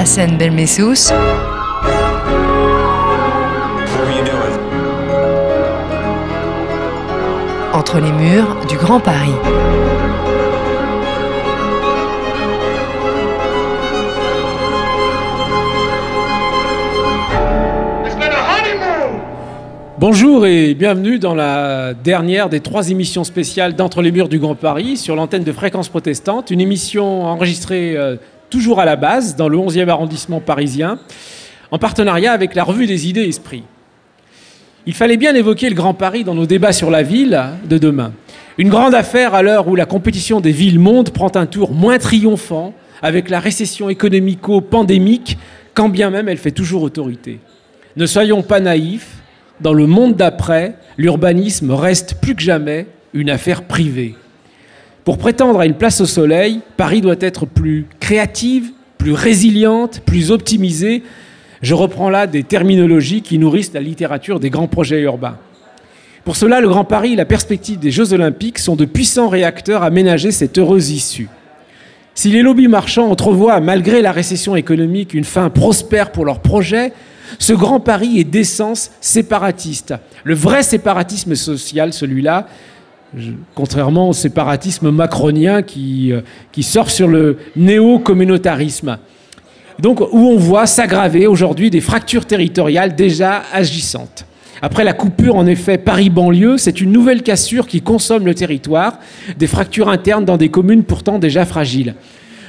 Hassan Belmessous. Entre les murs du Grand Paris. Bonjour et bienvenue dans la dernière des 3 émissions spéciales d'Entre les murs du Grand Paris sur l'antenne de Fréquence Protestante, une émission enregistrée toujours à la base dans le 11e arrondissement parisien, en partenariat avec la Revue des idées et esprits. Il fallait bien évoquer le Grand Paris dans nos débats sur la ville de demain. Une grande affaire à l'heure où la compétition des villes-mondes prend un tour moins triomphant avec la récession économico-pandémique, quand bien même elle fait toujours autorité. Ne soyons pas naïfs. Dans le monde d'après, l'urbanisme reste plus que jamais une affaire privée. Pour prétendre à une place au soleil, Paris doit être plus créative, plus résiliente, plus optimisée. Je reprends là des terminologies qui nourrissent la littérature des grands projets urbains. Pour cela, le Grand Paris et la perspective des Jeux Olympiques sont de puissants réacteurs à ménager cette heureuse issue. Si les lobbies marchands entrevoient, malgré la récession économique, une fin prospère pour leurs projets, ce Grand Paris est d'essence séparatiste. Le vrai séparatisme social, celui-là, contrairement au séparatisme macronien qui sort sur le néo-communautarisme. Donc, où on voit s'aggraver aujourd'hui des fractures territoriales déjà agissantes. Après la coupure, en effet, Paris-banlieue, c'est une nouvelle cassure qui consomme le territoire, des fractures internes dans des communes pourtant déjà fragiles.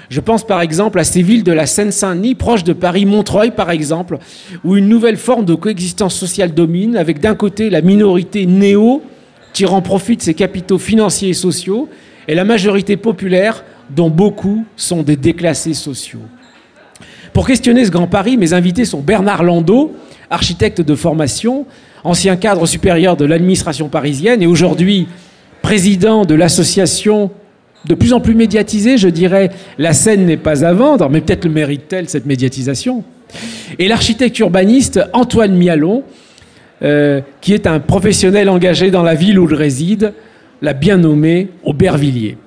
Je pense par exemple à ces villes de la Seine-Saint-Denis, proches de Paris-Montreuil par exemple, où une nouvelle forme de coexistence sociale domine, avec d'un côté la minorité néo, tirant profit de ses capitaux financiers et sociaux, et la majorité populaire, dont beaucoup sont des déclassés sociaux. Pour questionner ce Grand Paris, mes invités sont Bernard Landau, architecte de formation, ancien cadre supérieur de l'administration parisienne et aujourd'hui président de l'association de plus en plus médiatisée, je dirais, la scène n'est pas à vendre, mais peut-être le mérite-t-elle cette médiatisation. Et l'architecte urbaniste Antoine Mialon, qui est un professionnel engagé dans la ville où il réside, la bien nommée Aubervilliers.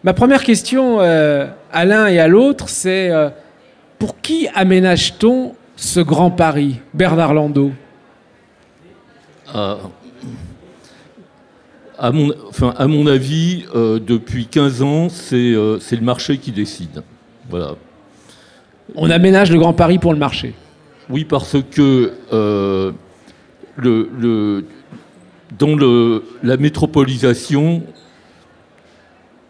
Ma première question à l'un et à l'autre, c'est pour qui aménage-t-on ce Grand Paris, Bernard Landau? À mon avis, depuis 15 ans, c'est le marché qui décide. Voilà. On aménage le Grand Paris pour le marché. Oui, parce que dans la métropolisation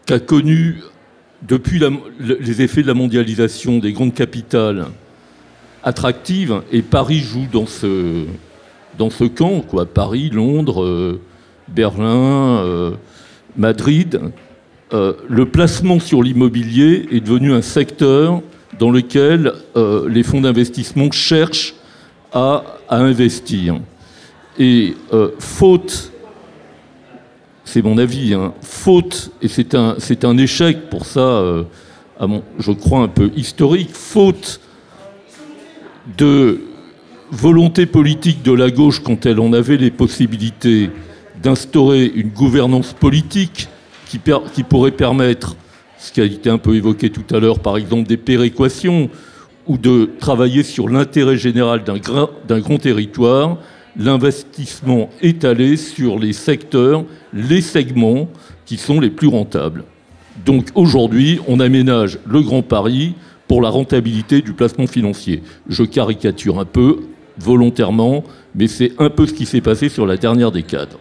qu'a connue depuis les effets de la mondialisation des grandes capitales attractives, et Paris joue dans ce camp, quoi. Paris, Londres... Berlin, Madrid, le placement sur l'immobilier est devenu un secteur dans lequel les fonds d'investissement cherchent à investir. Et faute, c'est mon avis, hein, faute, et c'est un échec pour ça, je crois un peu historique, faute de volonté politique de la gauche quand elle en avait les possibilités, d'instaurer une gouvernance politique qui pourrait permettre, ce qui a été un peu évoqué tout à l'heure, par exemple des péréquations, ou de travailler sur l'intérêt général d'un grand territoire, l'investissement étalé sur les secteurs, les segments qui sont les plus rentables. Donc aujourd'hui, on aménage le Grand Paris pour la rentabilité du placement financier. Je caricature un peu, volontairement, mais c'est un peu ce qui s'est passé sur la dernière décade.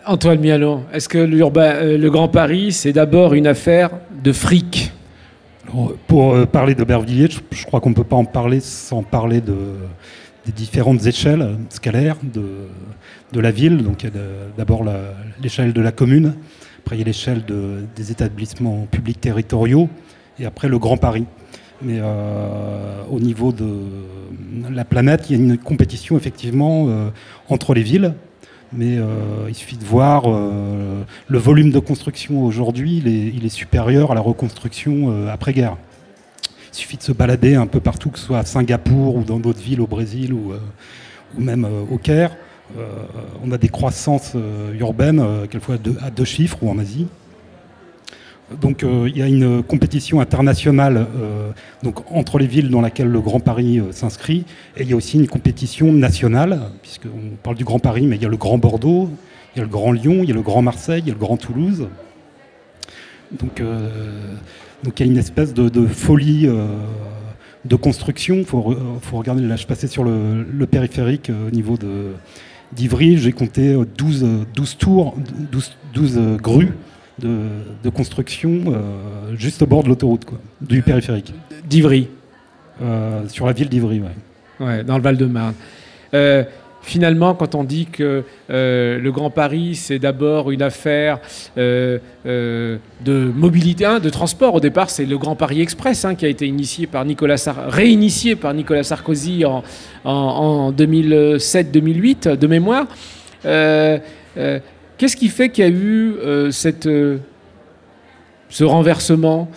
Antoine Mialon, est-ce que le Grand Paris, c'est d'abord une affaire de fric? Alors, pour parler d'Aubervilliers, je crois qu'on ne peut pas en parler sans parler des différentes échelles scalaires de la ville. Donc il y a d'abord l'échelle de la commune, après il y a l'échelle des établissements publics territoriaux, et après le Grand Paris. Mais au niveau de la planète, il y a une compétition effectivement entre les villes. Mais il suffit de voir le volume de construction aujourd'hui, il est supérieur à la reconstruction après-guerre. Il suffit de se balader un peu partout, que ce soit à Singapour ou dans d'autres villes au Brésil ou même au Caire. On a des croissances urbaines, quelquefois à deux chiffres, ou en Asie. Donc il y a une compétition internationale donc, entre les villes dans laquelle le Grand Paris s'inscrit, et il y a aussi une compétition nationale, puisqu'on parle du Grand Paris, mais il y a le Grand Bordeaux, il y a le Grand Lyon, il y a le Grand Marseille, il y a le Grand Toulouse. Donc il y a une espèce de folie de construction. Il faut regarder, là je passais sur le périphérique au niveau d'Ivry, j'ai compté 12 tours, 12 grues de construction juste au bord de l'autoroute, du périphérique. D'Ivry. Sur la ville d'Ivry, ouais. Ouais, dans le Val-de-Marne. Finalement, quand on dit que le Grand Paris, c'est d'abord une affaire de mobilité, de transport. Au départ, c'est le Grand Paris Express qui a été réinitié par Nicolas Sarkozy en 2007-2008, de mémoire. Qu'est-ce qui fait qu'il y a eu ce renversement ?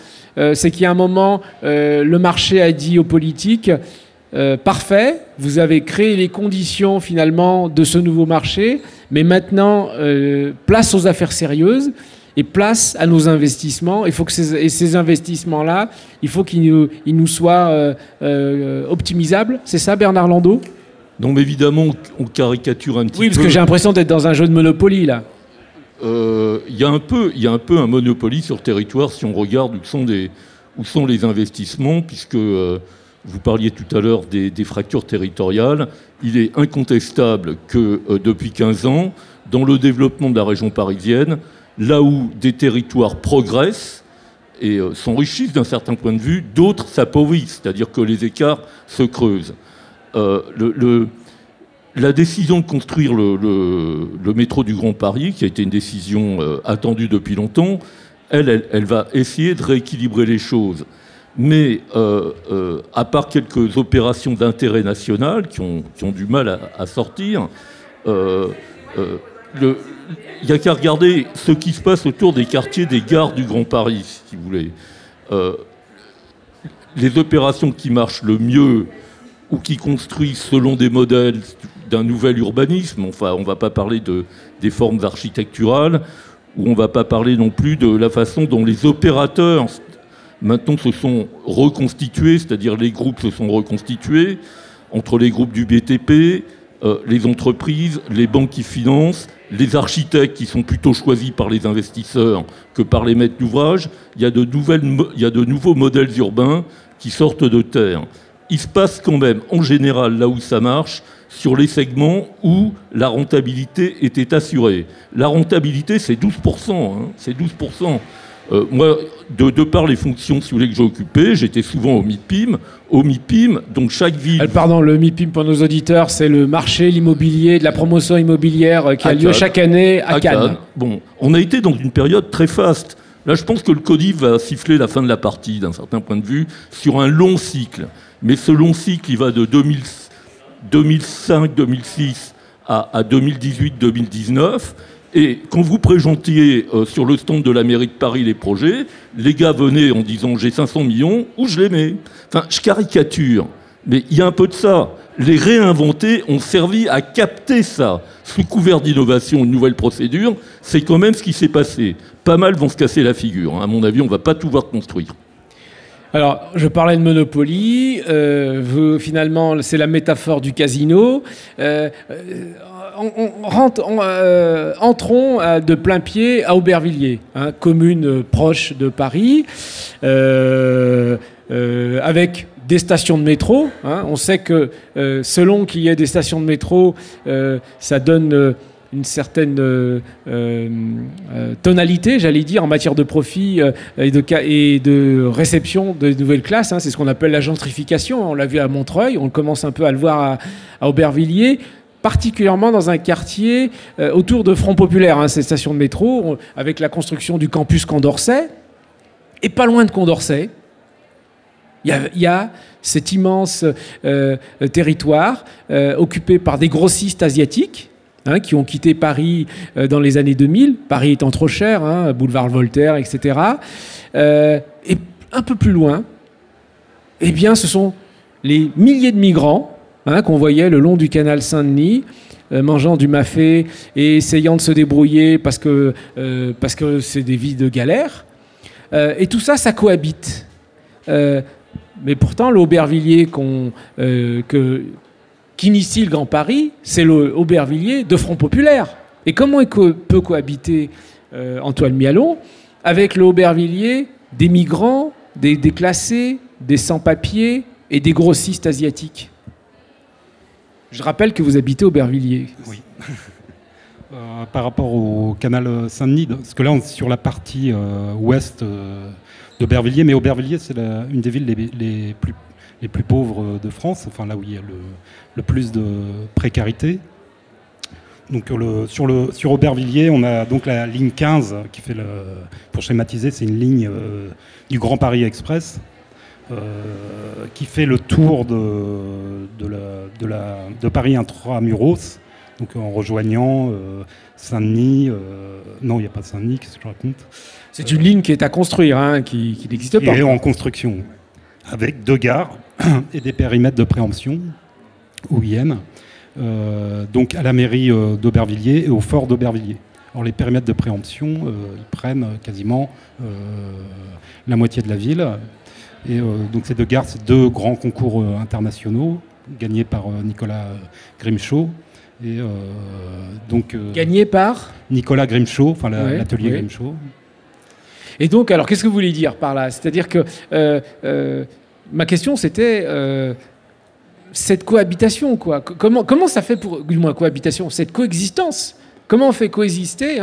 C'est qu'il y a un moment, le marché a dit aux politiques parfait, vous avez créé les conditions finalement de ce nouveau marché, mais maintenant, place aux affaires sérieuses et place à nos investissements. Il faut que ces investissements-là, il faut qu'ils nous soient optimisables. C'est ça, Bernard Landau ? Non, mais évidemment, on caricature un petit peu. Oui, parce que j'ai l'impression d'être dans un jeu de Monopoly, là. Il y a un peu un Monopoly sur le territoire si on regarde où sont les investissements, puisque vous parliez tout à l'heure des fractures territoriales. Il est incontestable que depuis 15 ans, dans le développement de la région parisienne, là où des territoires progressent et s'enrichissent d'un certain point de vue, d'autres s'appauvrissent, c'est-à-dire que les écarts se creusent. La décision de construire le métro du Grand Paris, qui a été une décision attendue depuis longtemps, elle va essayer de rééquilibrer les choses. Mais à part quelques opérations d'intérêt national qui ont du mal à sortir, il n'y a qu'à regarder ce qui se passe autour des quartiers des gares du Grand Paris, si vous voulez. Les opérations qui marchent le mieux ou qui construisent selon des modèles d'un nouvel urbanisme, enfin, on ne va pas parler des formes architecturales, ou on ne va pas parler non plus de la façon dont les opérateurs maintenant se sont reconstitués, c'est-à-dire les groupes se sont reconstitués, entre les groupes du BTP, les entreprises, les banques qui financent, les architectes qui sont plutôt choisis par les investisseurs que par les maîtres d'ouvrage. Il y a de nouveaux modèles urbains qui sortent de terre. Il se passe quand même, en général, là où ça marche, sur les segments où la rentabilité était assurée. La rentabilité, c'est 12%. C'est 12%. Moi, de par les fonctions que j'ai occupées, j'étais souvent au MIPIM. Au MIPIM, donc chaque ville... Pardon, le MIPIM, pour nos auditeurs, c'est le marché, l'immobilier, de la promotion immobilière qui a lieu chaque année à Cannes. Bon, on a été dans une période très faste. Là, je pense que le CODIV va siffler la fin de la partie, d'un certain point de vue, sur un long cycle. Mais ce long cycle, il va de 2005-2006 à 2018-2019. Et quand vous présentiez sur le stand de la mairie de Paris les projets, les gars venaient en disant « j'ai 500 millions » ou « je les mets ». Enfin, je caricature, mais il y a un peu de ça. Les réinventés ont servi à capter ça. Sous couvert d'innovation, une nouvelle procédure, c'est quand même ce qui s'est passé. Pas mal vont se casser la figure. À mon avis, on ne va pas tout voir construire. Alors, je parlais de Monopoly. Finalement, c'est la métaphore du casino. Entrons de plein pied à Aubervilliers, commune proche de Paris, avec des stations de métro. On sait que selon qu'il y ait des stations de métro, ça donne une certaine tonalité, j'allais dire, en matière de profit et de réception de nouvelles classes. C'est ce qu'on appelle la gentrification. On l'a vu à Montreuil, on commence un peu à le voir à Aubervilliers, particulièrement dans un quartier autour de Front Populaire, ces stations de métro, avec la construction du campus Condorcet. Et pas loin de Condorcet, il y a cet immense territoire occupé par des grossistes asiatiques, qui ont quitté Paris dans les années 2000, Paris étant trop cher, boulevard Voltaire, etc. Et un peu plus loin, eh bien, ce sont les milliers de migrants qu'on voyait le long du canal Saint-Denis, mangeant du mafé et essayant de se débrouiller parce que c'est des vies de galère. Et tout ça, ça cohabite. Mais pourtant, l'Aubervilliers qu'initie le Grand Paris, c'est l'Aubervilliers de Front Populaire. Et comment il peut cohabiter Antoine Mialon avec l'Aubervilliers des migrants, des déclassés, des sans-papiers et des grossistes asiatiques? Je rappelle que vous habitez Aubervilliers. Oui. Par rapport au canal Saint-Denis, parce que là, on est sur la partie ouest d'Aubervilliers, mais Aubervilliers, c'est une des villes les plus pauvres de France, enfin là où il y a le plus de précarité. Donc sur Aubervilliers, on a donc la ligne 15 qui fait pour schématiser, c'est une ligne du Grand Paris Express qui fait le tour de Paris intramuros, donc en rejoignant Saint-Denis. Non, il n'y a pas Saint-Denis, qu'est-ce que je raconte? C'est une ligne qui est à construire, hein, qui n'existe pas. Qui est en construction, avec 2 gares et des périmètres de préemption, OIM. Donc à la mairie d'Aubervilliers et au fort d'Aubervilliers. Alors les périmètres de préemption, ils prennent quasiment la moitié de la ville. Et donc ces 2 gares, c'est 2 grands concours internationaux gagnés par Nicolas Grimshaw. Et donc gagné par Nicolas Grimshaw, enfin l'atelier Grimshaw. Et donc, alors qu'est-ce que vous voulez dire par là? C'est-à-dire que ma question, c'était cette cohabitation, quoi. Comment ça fait pour, du moins cohabitation, cette coexistence? Comment on fait coexister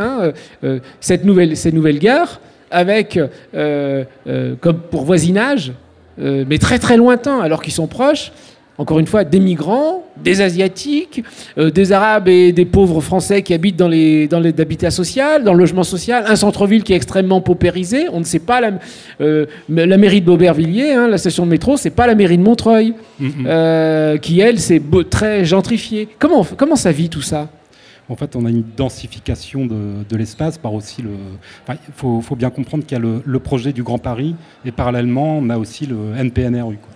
ces nouvelles gares avec, comme pour voisinage, mais très très lointain, alors qu'ils sont proches, encore une fois, des migrants, des Asiatiques, des Arabes et des pauvres Français qui habitent dans l'habitat social, dans le logement social, un centre-ville qui est extrêmement paupérisé. On ne sait pas la mairie d'Aubervilliers, hein, la station de métro, c'est pas la mairie de Montreuil, qui elle, c'est très gentrifié. Comment ça vit tout ça? En fait, on a une densification de l'espace par aussi il faut bien comprendre qu'il y a le projet du Grand Paris et parallèlement, on a aussi le NPNRU, quoi.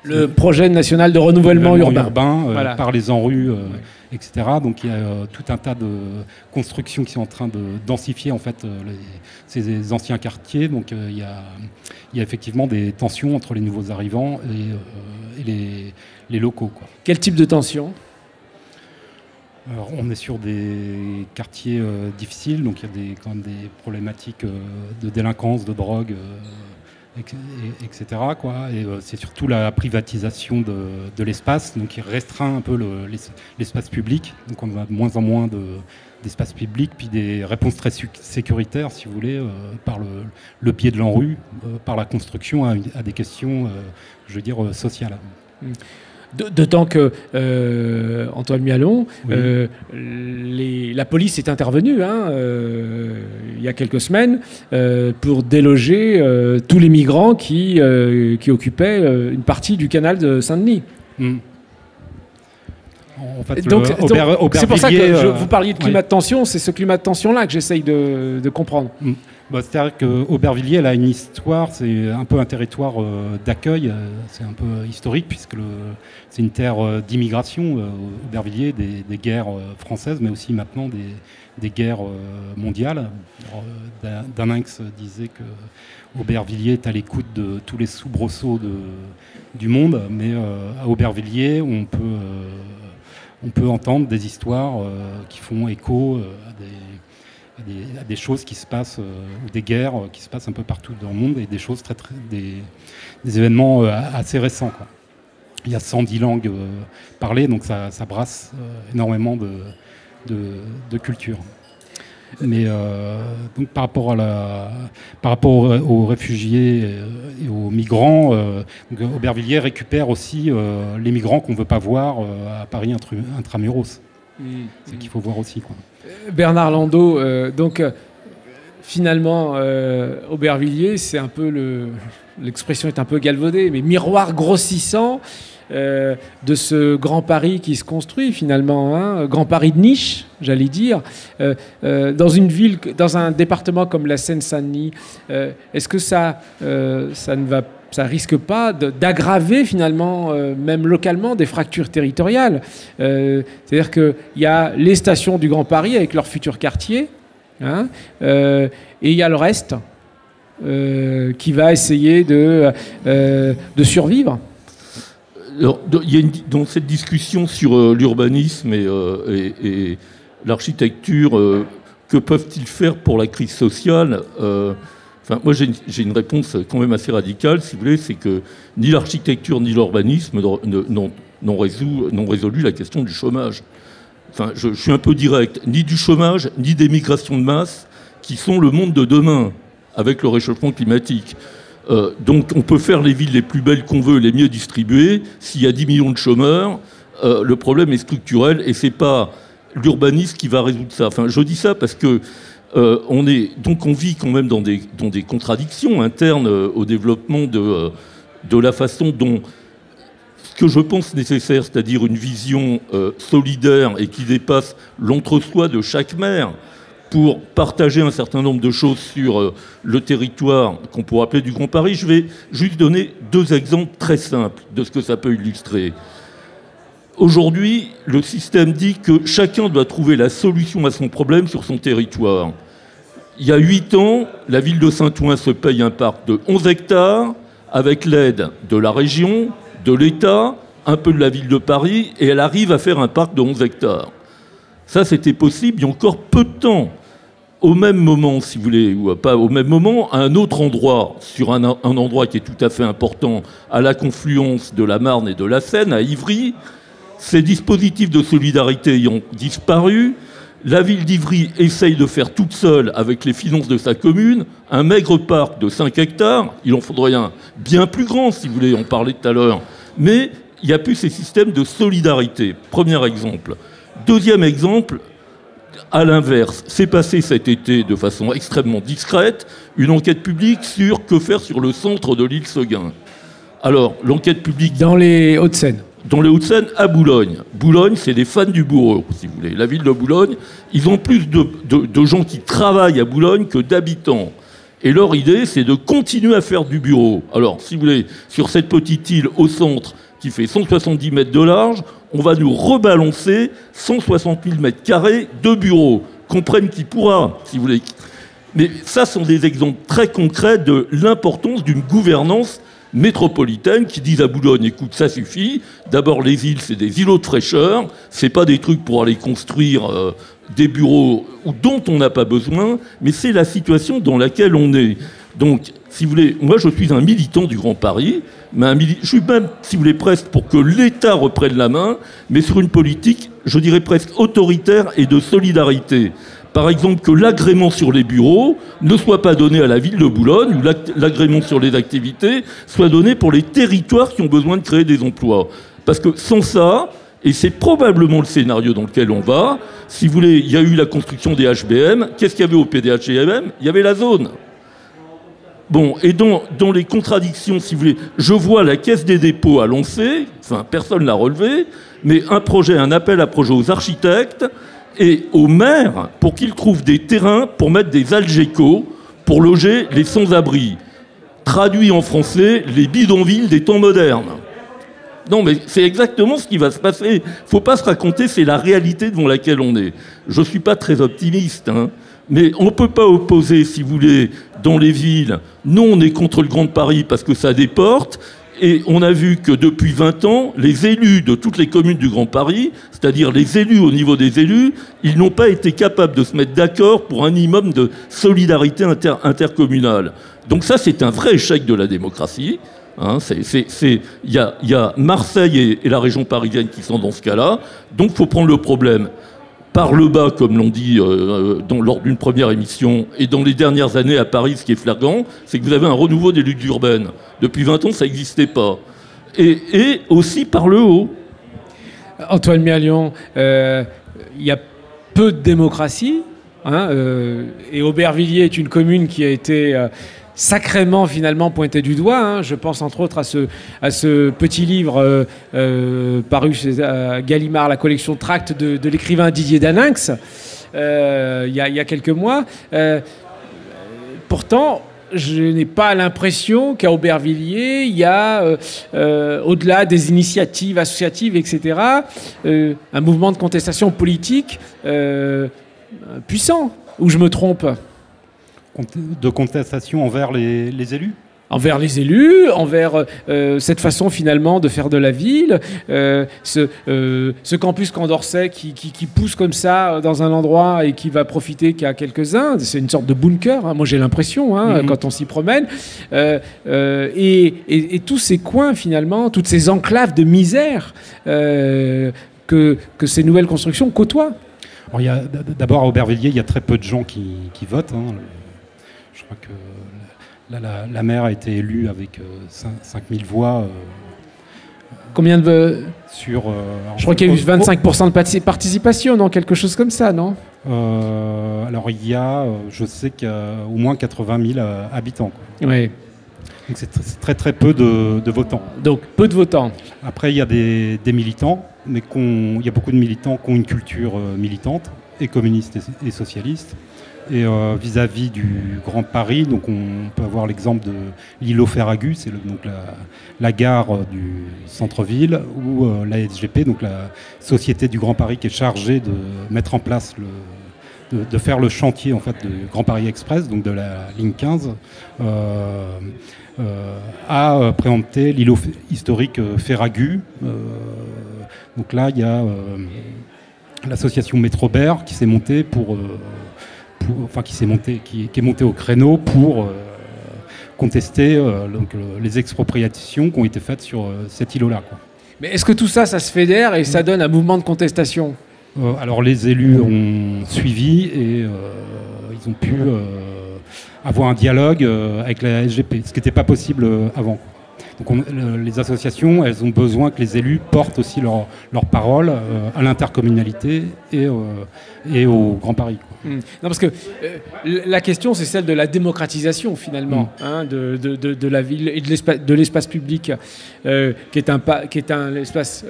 Le projet national de renouvellement urbain. Voilà. Par les enrues, etc. Donc il y a tout un tas de constructions qui sont en train de densifier en fait ces anciens quartiers. Donc il y a effectivement des tensions entre les nouveaux arrivants et les locaux, quoi. Quel type de tension? Alors, on est sur des quartiers difficiles, donc il y a quand même des problématiques de délinquance, de drogue, etc. quoi. Et c'est surtout la privatisation de l'espace, donc qui restreint un peu l'espace public. Donc on a de moins en moins d'espace public, puis des réponses très sécuritaires, si vous voulez, par le pied de l'ANRU, par la construction à des questions, je veux dire, sociales. D'autant que Antoine Mialon, la police est intervenue il y a quelques semaines pour déloger tous les migrants qui occupaient une partie du canal de Saint-Denis. En fait, c'est pour ça que vous parliez de climat de tension, c'est ce climat de tension-là que j'essaye de comprendre. C'est-à-dire qu'Aubervilliers elle a une histoire, c'est un peu un territoire d'accueil, c'est un peu historique puisque c'est une terre d'immigration, Aubervilliers, des guerres françaises, mais aussi maintenant des guerres mondiales. Daninx disait que Aubervilliers est à l'écoute de tous les soubresauts du monde, mais à Aubervilliers, on peut entendre des histoires qui font écho à des choses qui se passent, ou des guerres qui se passent un peu partout dans le monde, et des choses des événements assez récents, quoi. Il y a 110 langues parlées, donc ça brasse énormément de culture. Mais donc par rapport aux réfugiés et aux migrants, Aubervilliers récupère aussi les migrants qu'on ne veut pas voir à Paris intramuros. C'est qu'il faut voir aussi, quoi. Bernard Landau, finalement, Aubervilliers, c'est un peu l'expression est un peu galvaudée, mais miroir grossissant de ce Grand Paris qui se construit finalement, Grand Paris de niche, j'allais dire, dans une ville, dans un département comme la Seine-Saint-Denis. Est-ce que ça risque pas d'aggraver finalement, même localement, des fractures territoriales? C'est-à-dire qu'il y a les stations du Grand Paris avec leurs futurs quartiers, et il y a le reste. qui va essayer de survivre. Alors, dans cette discussion sur l'urbanisme et l'architecture, que peuvent-ils faire pour la crise sociale moi, j'ai une réponse quand même assez radicale, si vous voulez, c'est que ni l'architecture ni l'urbanisme n'ont résolu la question du chômage. Je suis un peu direct. Ni du chômage, ni des migrations de masse, qui sont le monde de demain, avec le réchauffement climatique. Donc on peut faire les villes les plus belles qu'on veut, les mieux distribuées. S'il y a 10 millions de chômeurs, le problème est structurel et c'est pas l'urbanisme qui va résoudre ça. Je dis ça parce que on vit quand même dans des contradictions internes au développement de la façon dont ce que je pense nécessaire, c'est-à-dire une vision solidaire et qui dépasse l'entre-soi de chaque maire, pour partager un certain nombre de choses sur le territoire qu'on pourrait appeler du Grand Paris. Je vais juste donner 2 exemples très simples de ce que ça peut illustrer. Aujourd'hui, le système dit que chacun doit trouver la solution à son problème sur son territoire. Il y a 8 ans, la ville de Saint-Ouen se paye un parc de 11 hectares avec l'aide de la région, de l'État, un peu de la ville de Paris, et elle arrive à faire un parc de 11 hectares. Ça, c'était possible il y a encore peu de temps. Au même moment, si vous voulez, ou pas au même moment, à un autre endroit, sur un endroit qui est tout à fait important, à la confluence de la Marne et de la Seine, à Ivry, ces dispositifs de solidarité ayant disparu, la ville d'Ivry essaye de faire toute seule, avec les finances de sa commune, un maigre parc de 5 hectares. Il en faudrait un bien plus grand, si vous voulez, on parlait tout à l'heure. Mais il n'y a plus ces systèmes de solidarité. Premier exemple. Deuxième exemple, à l'inverse, c'est passé cet été de façon extrêmement discrète une enquête publique sur que faire sur le centre de l'île Seguin. Alors, l'enquête publique... Dans les Hauts-de-Seine. Dans les Hauts-de-Seine, à Boulogne. Boulogne, c'est des fans du bourreau, si vous voulez. La ville de Boulogne, ils ont plus de gens qui travaillent à Boulogne que d'habitants. Et leur idée, c'est de continuer à faire du bureau. Alors, si vous voulez, sur cette petite île au centre qui fait 170 mètres de large, on va nous rebalancer 160 000 mètres carrés de bureaux. Comprenne qui pourra, si vous voulez. Mais ça sont des exemples très concrets de l'importance d'une gouvernance métropolitaine qui disent à Boulogne, écoute, ça suffit. D'abord, les îles, c'est des îlots de fraîcheur. C'est pas des trucs pour aller construire des bureaux dont on n'a pas besoin, mais c'est la situation dans laquelle on est. Donc, si vous voulez, moi, je suis un militant du Grand Paris, mais je suis même, si vous voulez, presque pour que l'État reprenne la main, mais sur une politique, je dirais presque autoritaire et de solidarité. Par exemple, que l'agrément sur les bureaux ne soit pas donné à la ville de Boulogne, ou l'agrément sur les activités soit donné pour les territoires qui ont besoin de créer des emplois. Parce que sans ça, et c'est probablement le scénario dans lequel on va, si vous voulez, il y a eu la construction des HBM, qu'est-ce qu'il y avait au PDHM? Il y avait la zone. Bon, et dans les contradictions, si vous voulez, je vois la Caisse des dépôts à lancer, enfin, personne ne l'a relevé, mais un appel à projet aux architectes, et aux maires pour qu'ils trouvent des terrains pour mettre des algécos pour loger les sans-abri. Traduit en français, les bidonvilles des temps modernes. Non, mais c'est exactement ce qui va se passer. Faut pas se raconter, c'est la réalité devant laquelle on est. Je suis pas très optimiste, mais on peut pas opposer, si vous voulez, dans les villes, non, on est contre le Grand Paris parce que ça déporte. Et on a vu que depuis 20 ans, les élus de toutes les communes du Grand Paris, c'est-à-dire les élus au niveau des élus, ils n'ont pas été capables de se mettre d'accord pour un minimum de solidarité intercommunale. Donc ça, c'est un vrai échec de la démocratie. Il y a Marseille et la région parisienne qui sont dans ce cas-là. Donc il faut prendre le problème par le bas, comme l'on dit lors d'une première émission, et dans les dernières années à Paris, ce qui est flagrant, c'est que vous avez un renouveau des luttes urbaines. Depuis 20 ans, ça n'existait pas. Et aussi par le haut. Antoine Miallion, il y a peu de démocratie, et Aubervilliers est une commune qui a été sacrément finalement pointé du doigt. Je pense entre autres à ce petit livre paru chez Gallimard, la collection de tracts de l'écrivain Didier Daninx, il y a quelques mois. Pourtant, je n'ai pas l'impression qu'à Aubervilliers, il y a, au-delà des initiatives associatives, etc., un mouvement de contestation politique puissant. Ou je me trompe ? de contestation envers les élus. Envers les élus, envers cette façon finalement de faire de la ville, ce campus Condorcet qui pousse comme ça dans un endroit et qui va profiter qu'à quelques-uns. C'est une sorte de bunker, hein. Moi j'ai l'impression, hein, quand on s'y promène. Et tous ces coins finalement, toutes ces enclaves de misère que ces nouvelles constructions côtoient. Alors, d'abord à Aubervilliers, il y a très peu de gens qui votent. Hein. Je crois que la maire a été élue avec 5000 voix. Combien de... Sur, je crois qu'il y a eu 25% de participation, non? Quelque chose comme ça, non? Alors il y a, je sais qu'il y a au moins 80 000 habitants. Quoi. Oui. Donc c'est très très peu de votants. Donc peu de votants. Après il y a des militants, mais il y a beaucoup de militants qui ont une culture militante, et communiste et socialiste. Et vis-à-vis du Grand Paris, donc on peut avoir l'exemple de l'îlot Ferragut, c'est donc la gare du centre-ville, où la SGP, donc la Société du Grand Paris, qui est chargée de mettre en place de faire le chantier en fait du Grand Paris Express, donc de la ligne 15, a préempté l'îlot historique Ferragut. Donc là, il y a l'association Métrobert qui s'est montée qui est montée au créneau pour contester les expropriations qui ont été faites sur cet îlot-là. Quoi. Mais est-ce que tout ça, ça se fédère et ça donne un mouvement de contestation? Alors les élus ont suivi et ils ont pu avoir un dialogue avec la SGP, ce qui n'était pas possible avant. Donc les associations, elles ont besoin que les élus portent aussi leur parole à l'intercommunalité et au Grand Paris. Quoi. Non, parce que la question, c'est celle de la démocratisation, finalement, hein, de la ville et de l'espace public, qui est un espace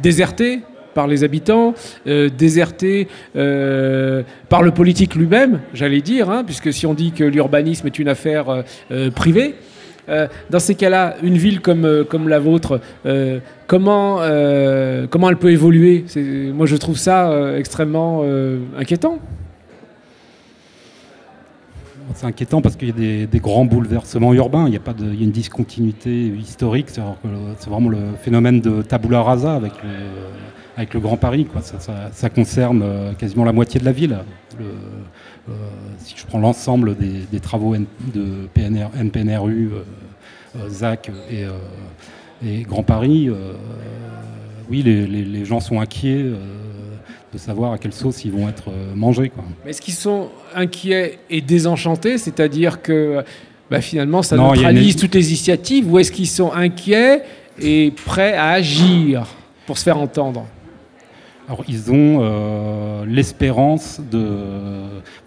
déserté par les habitants, déserté par le politique lui-même, j'allais dire, hein, puisque si on dit que l'urbanisme est une affaire privée, dans ces cas-là, une ville comme la vôtre, comment elle peut évoluer? Moi, je trouve ça extrêmement inquiétant. C'est inquiétant parce qu'il y a des grands bouleversements urbains. Il y a une discontinuité historique. C'est vraiment le phénomène de tabula rasa avec le Grand Paris. Quoi. Ça concerne quasiment la moitié de la ville. Si je prends l'ensemble des travaux de NPNRU, ZAC et Grand Paris, oui, les gens sont inquiets de savoir à quelle sauce ils vont être mangés. Quoi. Mais est-ce qu'ils sont inquiets et désenchantés, c'est-à-dire que finalement ça neutralise toutes les initiatives, ou est-ce qu'ils sont inquiets et prêts à agir pour se faire entendre? Alors, ils ont l'espérance de...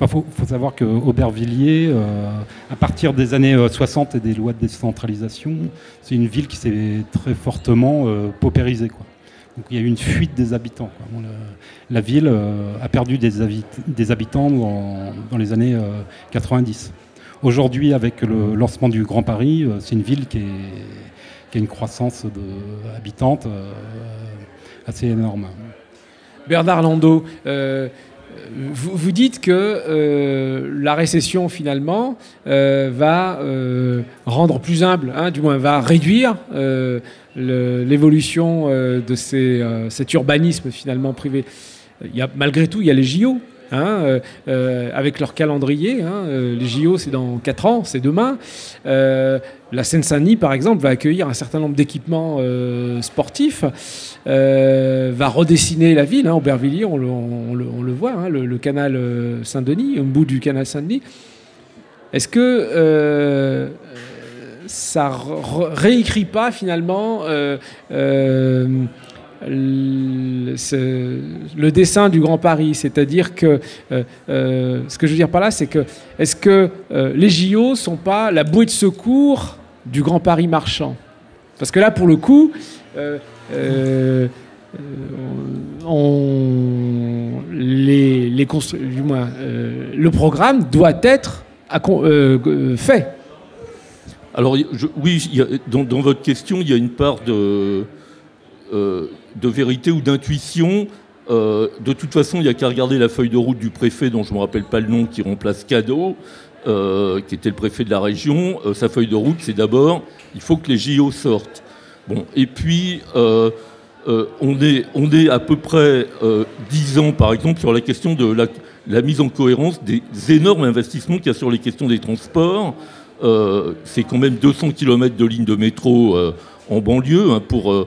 Enfin, faut savoir qu'Aubervilliers, à partir des années 60 et des lois de décentralisation, c'est une ville qui s'est très fortement paupérisée, quoi. Donc, il y a eu une fuite des habitants, quoi. Bon, la ville a perdu des habitants dans les années 90. Aujourd'hui, avec le lancement du Grand Paris, c'est une ville qui a une croissance habitante assez énorme. Bernard Landau, vous dites que la récession, finalement, va rendre plus humble, hein, du moins va réduire l'évolution de cet urbanisme, finalement, privé. Malgré tout, il y a les JO. Hein, avec leur calendrier, hein, les JO c'est dans 4 ans, c'est demain. La Seine-Saint-Denis par exemple va accueillir un certain nombre d'équipements sportifs, va redessiner la ville, hein, Aubervilliers on le voit, hein, le canal Saint-Denis, au bout du canal Saint-Denis. Est-ce que ça réécrit pas finalement le dessin du Grand Paris, c'est-à-dire que ce que je veux dire par là, c'est que est-ce que les JO sont pas la bouée de secours du Grand Paris marchand? Parce que là, pour le coup, le programme doit être fait. Alors oui, dans votre question, il y a une part de vérité ou d'intuition. De toute façon, il n'y a qu'à regarder la feuille de route du préfet, dont je ne me rappelle pas le nom, qui remplace Cadeau. qui était le préfet de la région, sa feuille de route, c'est d'abord, il faut que les JO sortent. Bon, et puis, on est à peu près 10 ans, par exemple, sur la question de la mise en cohérence des énormes investissements qu'il y a sur les questions des transports. C'est quand même 200 km de lignes de métro en banlieue. Hein, pour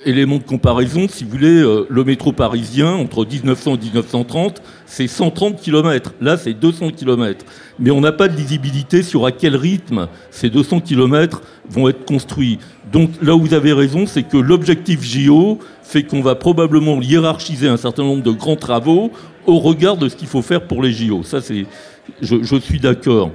élément de comparaison, si vous voulez, le métro parisien, entre 1900 et 1930, c'est 130 km. Là, c'est 200 km. Mais on n'a pas de lisibilité sur à quel rythme ces 200 km vont être construits. Donc là où vous avez raison, c'est que l'objectif JO fait qu'on va probablement hiérarchiser un certain nombre de grands travaux au regard de ce qu'il faut faire pour les JO. Ça, je suis d'accord.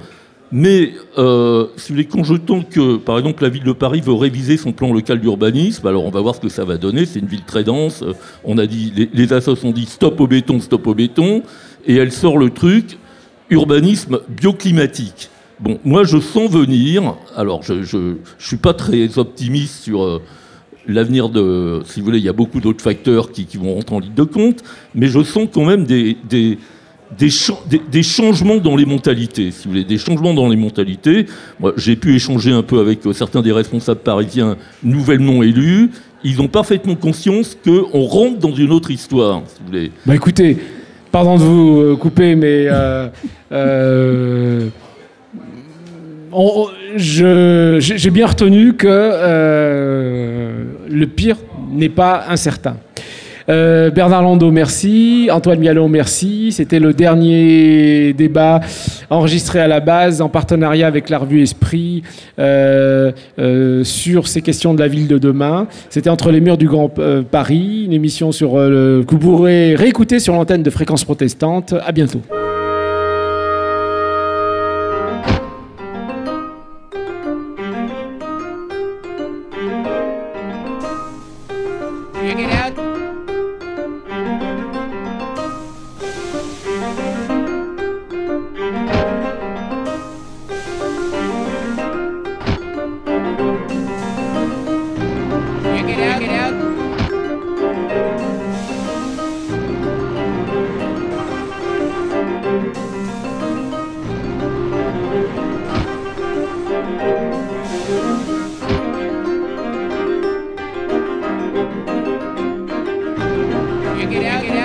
Mais si vous voulez, quand je tente que, par exemple, la ville de Paris veut réviser son plan local d'urbanisme, alors on va voir ce que ça va donner. C'est une ville très dense. On a dit, les assos ont dit stop au béton, et elle sort le truc urbanisme bioclimatique. Bon, moi je sens venir. Alors je suis pas très optimiste sur l'avenir de. Si vous voulez, il y a beaucoup d'autres facteurs qui vont rentrer en ligne de compte, mais je sens quand même des changements dans les mentalités, si vous voulez, des changements dans les mentalités. Moi, j'ai pu échanger un peu avec certains des responsables parisiens nouvellement élus. Ils ont parfaitement conscience qu'on rentre dans une autre histoire, si vous voulez. Bah écoutez, pardon de vous couper, mais j'ai bien retenu que le pire n'est pas incertain. Bernard Landau, merci. Antoine Mialon, merci. C'était le dernier débat enregistré à la base en partenariat avec la revue Esprit sur ces questions de la ville de demain. C'était Entre les murs du Grand Paris, une émission que vous pourrez réécouter sur l'antenne de Fréquence Protestante. À bientôt. Get out.